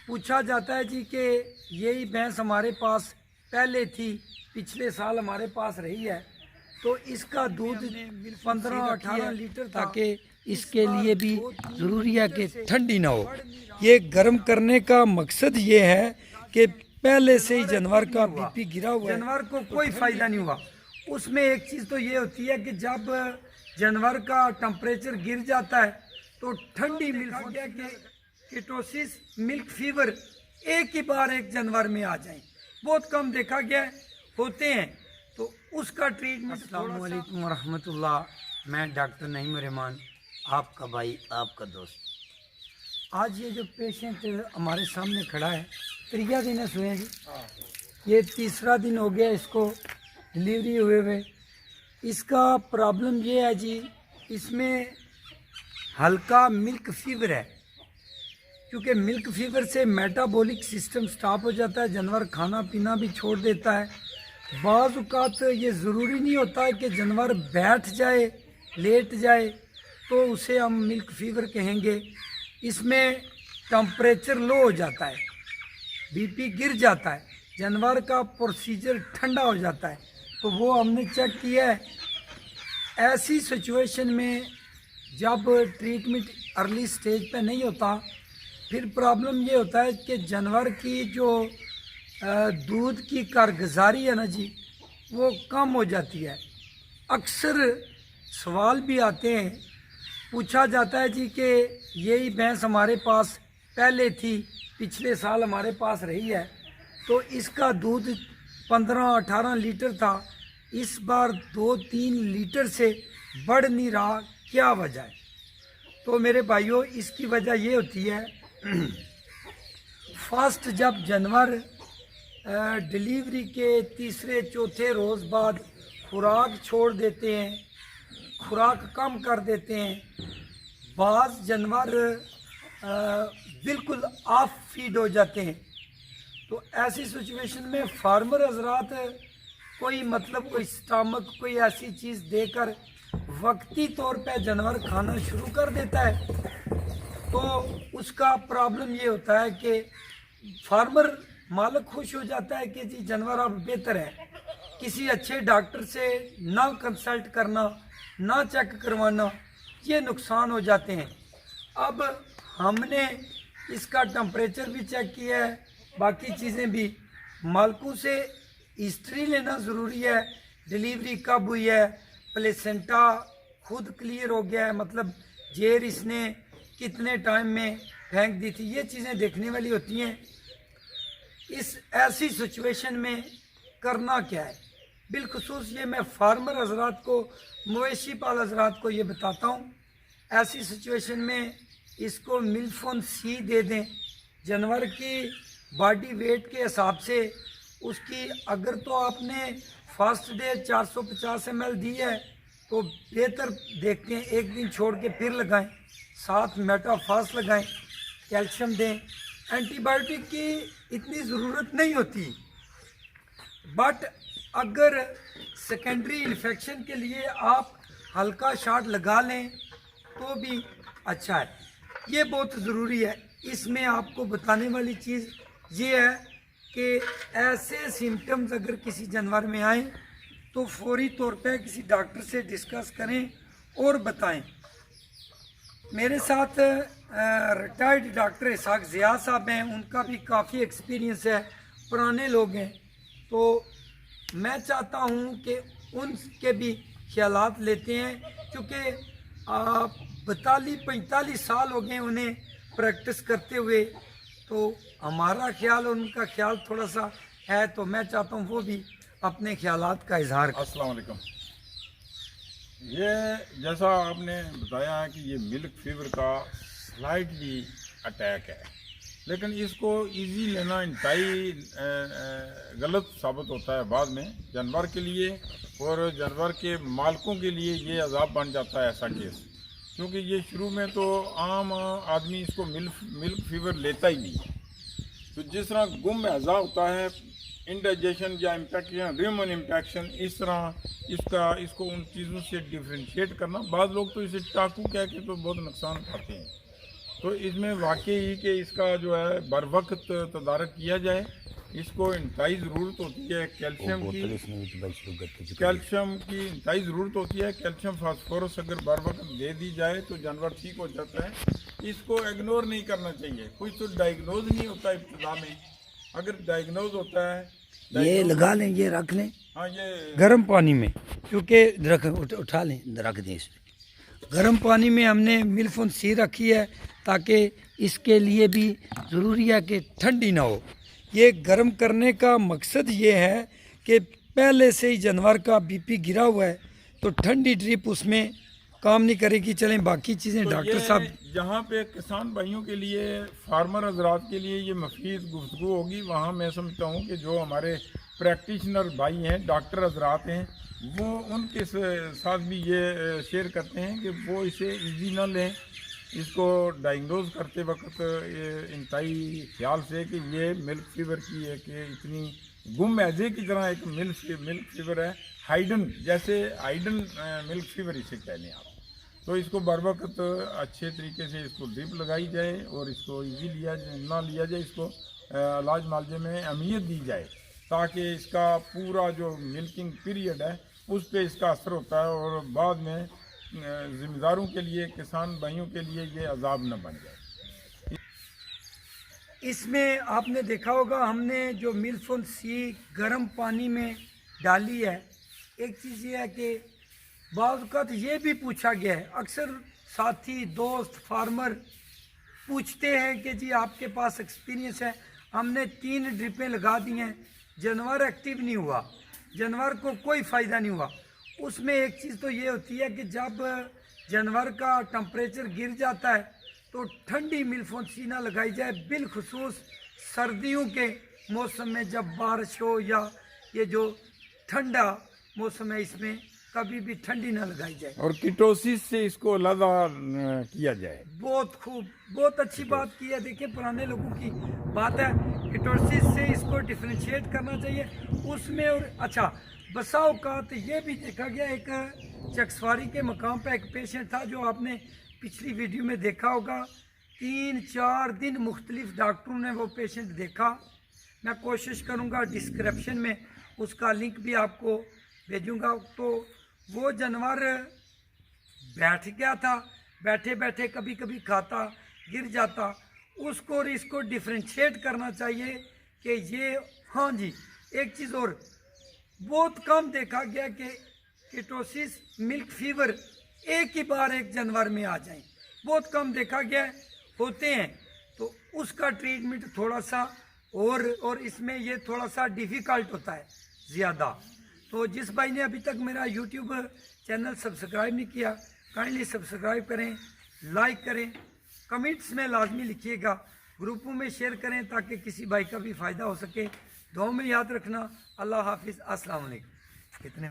पूछा जाता है जी कि यही भैंस हमारे पास पहले थी, पिछले साल हमारे पास रही है, तो इसका दूध 15-18 लीटर था कि इसके लिए भी ज़रूरी है कि ठंडी ना हो। ये गर्म करने का मकसद ये है कि पहले से ही जानवर का बीपी गिरा हुआ है, जानवर को कोई फ़ायदा नहीं हुआ। उसमें एक चीज़ तो ये होती है कि जब जानवर का टेम्परेचर गिर जाता है तो ठंडी मिल्क गया कि कीटोसिस, मिल्क फीवर एक ही बार एक जानवर में आ जाए, बहुत कम देखा गया होते हैं, तो उसका ट्रीटमेंट। अस्सलाम वालेकुम रहमतुल्लाह। मैं डॉक्टर नईम रहमान, आपका भाई, आपका दोस्त। आज ये जो पेशेंट हमारे सामने खड़ा है, 3 दिन है सोए जी, ये 3रा दिन हो गया इसको डिलीवरी हुए। इसका प्रॉब्लम ये है जी, इसमें हल्का मिल्क फीवर है, क्योंकि मिल्क फीवर से मेटाबॉलिक सिस्टम स्टॉप हो जाता है, जानवर खाना पीना भी छोड़ देता है। बाज़ औक़ात ये ज़रूरी नहीं होता है कि जानवर बैठ जाए, लेट जाए तो उसे हम मिल्क फीवर कहेंगे। इसमें टेम्परेचर लो हो जाता है, बीपी गिर जाता है, जानवर का प्रोसीजर ठंडा हो जाता है, तो वो हमने चेक किया है। ऐसी सिचुएशन में जब ट्रीटमेंट अर्ली स्टेज पे नहीं होता, फिर प्रॉब्लम ये होता है कि जानवर की जो दूध की कारगुजारी है ना जी, वो कम हो जाती है। अक्सर सवाल भी आते हैं, पूछा जाता है जी कि यही भैंस हमारे पास पहले थी, पिछले साल हमारे पास रही है, तो इसका दूध 15-18 लीटर था, इस बार 2-3 लीटर से बढ़ नहीं रहा, क्या वजह है? तो मेरे भाइयों, इसकी वजह ये होती है, फर्स्ट जब जानवर डिलीवरी के 3-4 रोज़ बाद खुराक छोड़ देते हैं, खुराक कम कर देते हैं, बाज़ जानवर बिल्कुल ऑफ फीड हो जाते हैं, तो ऐसी सिचुएशन में फार्मर हजरात कोई स्टमक कोई ऐसी चीज़ देकर वक्ती तौर पे जानवर खाना शुरू कर देता है, तो उसका प्रॉब्लम ये होता है कि फार्मर मालिक खुश हो जाता है कि जी जानवर अब बेहतर है। किसी अच्छे डॉक्टर से ना कंसल्ट करना, ना चेक करवाना, ये नुकसान हो जाते हैं। अब हमने इसका टेम्परेचर भी चेक किया है, बाकी चीज़ें भी। मालिकों से हिस्ट्री लेना ज़रूरी है, डिलीवरी कब हुई है, प्लेसेंटा खुद क्लियर हो गया है, मतलब जेर इसने कितने टाइम में फेंक दी थी, ये चीज़ें देखने वाली होती हैं। इस ऐसी सिचुएशन में करना क्या है, बिलखुसूस ये मैं फार्मर हजरात को, मवेशी पाल हजरात को ये बताता हूँ। ऐसी सिचुएशन में इसको मिल्फोन सी दे दें, जानवर की बॉडी वेट के हिसाब से उसकी, अगर तो आपने फर्स्ट डे 450 ml दी है तो बेहतर देखते हैं, एक दिन छोड़ के फिर लगाएं, साथ मेटाफास लगाएं, कैल्शियम दें। एंटीबायोटिक की इतनी ज़रूरत नहीं होती, बट अगर सेकेंडरी इन्फेक्शन के लिए आप हल्का शॉट लगा लें तो भी अच्छा है, ये बहुत ज़रूरी है। इसमें आपको बताने वाली चीज़ ये है कि ऐसे सिम्टम्स अगर किसी जानवर में आए तो फौरी तौर पे किसी डॉक्टर से डिस्कस करें और बताएं। मेरे साथ रिटायर्ड डॉक्टर इसाक ज़िया साहब हैं, उनका भी काफ़ी एक्सपीरियंस है, पुराने लोग हैं, तो मैं चाहता हूं कि उनके भी ख्यालात लेते हैं, क्योंकि 42-45 साल हो गए उन्हें प्रैक्टिस करते हुए, तो हमारा ख्याल और उनका ख्याल थोड़ा सा है, तो मैं चाहता हूं वो भी अपने ख्यालात का इजहार करें। अस्सलाम वालेकुम। ये जैसा आपने बताया है कि ये मिल्क फीवर का स्लाइटली अटैक है, लेकिन इसको इजी लेना इंतहाई गलत साबित होता है बाद में जानवर के लिए, और जानवर के मालिकों के लिए ये अजाब बन जाता है ऐसा केस, क्योंकि ये शुरू में तो आम आदमी इसको मिल्क फीवर लेता ही नहीं। तो जिस तरह गुम अज़ा होता है, इंडाइजेशन या इम्पैक्शन, ह्यूमन इम्पैक्शन, इस तरह इसको उन चीज़ों से डिफ्रेंशिएट करना। बाद लोग तो इसे टाकू कह के तो बहुत नुकसान उठाते हैं, तो इसमें वाकई कि इसका जो है बर वक्त तदारक किया जाए। इसको इंतहाई ज़रूरत होती है कैल्शियम की, कैल्शियम की इंतहाई ज़रूरत होती है। कैल्शियम फास्फोरस अगर बर वक्त दे दी जाए तो जानवर ठीक हो जाता है। इसको इग्नोर नहीं करना चाहिए। कुछ तो डायग्नोज नहीं होता इब्तिदा में, अगर डायग्नोज होता है ये लगा लें, ये रख लें हाँ ये गर्म पानी में, क्योंकि उठा लें, रख दें इसमें। गर्म पानी में हमने मिल्फोन सी रखी है ताकि इसके लिए भी ज़रूरी है कि ठंडी ना हो। ये गर्म करने का मकसद ये है कि पहले से ही जानवर का बीपी गिरा हुआ है, तो ठंडी ड्रिप उसमें काम नहीं करेगी। चलें बाकी चीज़ें तो डॉक्टर ये साहब, जहाँ पे किसान भाइयों के लिए, फार्मर हजरात के लिए ये मफीद गुफ्तगू होगी, वहाँ मैं समझता हूँ कि जो हमारे प्रैक्टिशनर भाई हैं, डॉक्टर हजरात हैं, वो उनके साथ भी ये शेयर करते हैं कि वो इसे इजी ना लें। इसको डायग्नोज करते वक्त ये इंतहाई ख्याल से कि ये मिल्क फीवर की एक इतनी गुम एजे की तरह एक मिल्क फीवर है, हाइडन जैसे हाइडन मिल्क फीवर इसे कह लें आप। तो इसको बर वक्त अच्छे तरीके से इसको ड्रिप लगाई जाए और इसको इजी ना लिया जाए, इसको इलाज मालजे में अहमियत दी जाए, ताकि इसका पूरा जो मिल्किंग पीरियड है उस पर इसका असर होता है और बाद में ज़िम्मेदारों के लिए, किसान भाइयों के लिए ये अजाब न बन जाए। इसमें आपने देखा होगा हमने जो मिल्फोन सी गर्म पानी में डाली है। एक चीज़ ये है कि बाज़ ये भी पूछा गया है, अक्सर साथी दोस्त फार्मर पूछते हैं कि जी आपके पास एक्सपीरियंस है, हमने 3 ड्रिपें लगा दी हैं, जानवर एक्टिव नहीं हुआ, जानवर को कोई फ़ायदा नहीं हुआ। उसमें एक चीज़ तो ये होती है कि जब जानवर का टेम्परेचर गिर जाता है तो ठंडी मिल्फोन सी ना लगाई जाए, बिलखुसूस सर्दियों के मौसम में जब बारिश हो या ये जो ठंडा मौसम है, इसमें कभी भी ठंडी ना लगाई जाए और कीटोसिस से इसको अलग किया जाए। बहुत खूब, बहुत अच्छी बात की है। देखिए पुराने लोगों की बात है, कीटोसिस से इसको डिफ्रेंशिएट करना चाहिए उसमें। और अच्छा, बसा औकात ये भी देखा गया, एक चकसवारी के मकाम पर एक पेशेंट था जो आपने पिछली वीडियो में देखा होगा, 3-4 दिन मुख्तलिफ डॉक्टरों ने वो पेशेंट देखा। मैं कोशिश करूँगा डिस्क्रिप्शन में उसका लिंक भी आपको भेजूँगा। तो वो जानवर बैठ गया था, बैठे बैठे कभी कभी खाता, गिर जाता, उसको और इसको डिफ्रेंशिएट करना चाहिए कि ये, हाँ जी एक चीज़ और बहुत कम देखा गया कि कीटोसिस मिल्क फीवर एक ही बार एक जानवर में आ जाए, बहुत कम देखा गया होते हैं। तो उसका ट्रीटमेंट थोड़ा सा और इसमें ये थोड़ा सा डिफ़िकल्ट होता है ज़्यादा। तो जिस भाई ने अभी तक मेरा यूट्यूब चैनल सब्सक्राइब नहीं किया, काइंडली सब्सक्राइब करें, लाइक करें, कमेंट्स में लाजमी लिखिएगा, ग्रुपों में शेयर करें ताकि किसी भाई का भी फ़ायदा हो सके। दुआ में याद रखना। अल्लाह हाफिज़, अस्सलाम वालेकुम। कितने